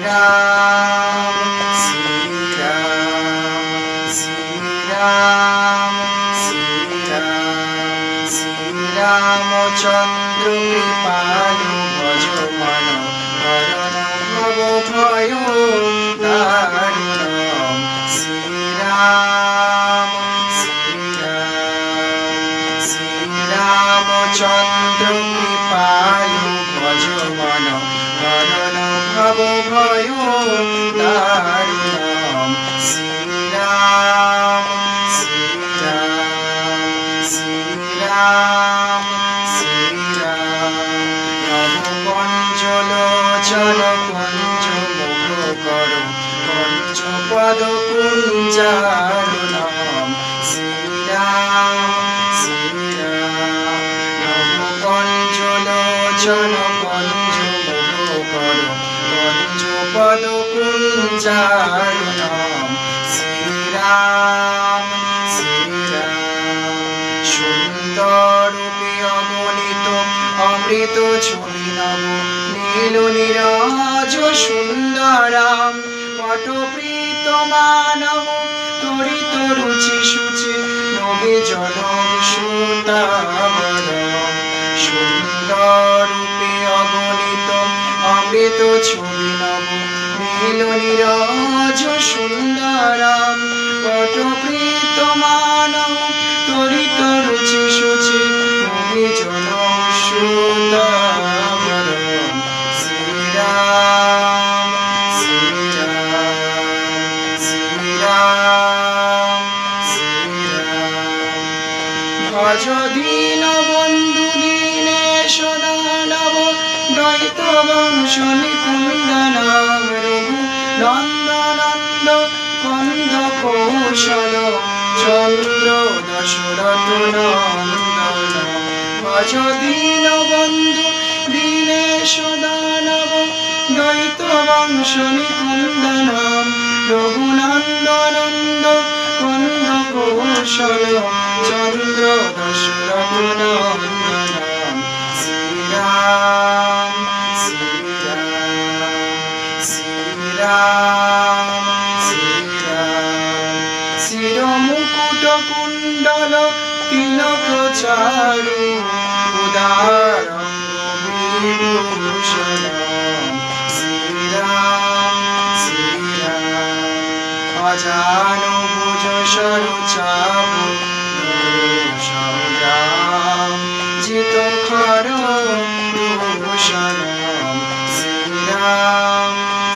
রাম শ্রী রাম শ্রী রাম শ্রী রাম শ্রী রামচন্দ্র কৃপালু ভজ মন হরণ ভব ভয় দারুণম শ্রী রাম শ্রী রাম শ্রী রামচন্দ্র কৃপালু ভজ মন হরণ ভব ভয় দারুণম শ্রী রাম শ্রী রাম শ্রী রাম শ্রী রাম নবকঞ্জলোচন কঞ্জ মুখ কর কঞ্জ পদ কুঞ্জারুণম শ্রী রাম শ্রী রাম নবকঞ্জলোচন কঞ্জ মুখ কর কঞ্জ পদ কুঞ্জারুণম শ্রী রাম শ্রী রাম সুন্দরূপে অগণিত অমৃত ছবি নব নীল নীরজ সুন্দরাম পটপ্রীত মানব তরিত রুচি শুচি নবে জনম সুতাবরম সুন্দরূপে অগণিত অমৃত ছবি নব নীল নীরজ সুন্দরাম পটপ্রীত মানব তরিত রুচি শুচি নবে জনম সুতাবরম শ্রী রাম শ্রী রাম শ্রী রাম শ্রী রাম ভজ দীন বন্ধু দীনেশ দানব দ্বৈত বংশ নিকুন্দনাম রঘু নন্দনন্দ কন্দ কৌশল চন্দ্র দশরথ নন্দন ভজ দীন বন্ধু দীনেশ দানব দ্বৈত বংশ নিকুন্দনাম রঘুনন্দনন্দ কন্দ কৌশল চন্দ্র দশরথ নন্দন শ্রী রাম শ্রী রাম শ্রী রাম শ্রী রাম শির মুকুট কুণ্ডল তিলক চারু উদার বিভূষণম শ্রী রাম শ্রী রাম অজানু ভুজ সরু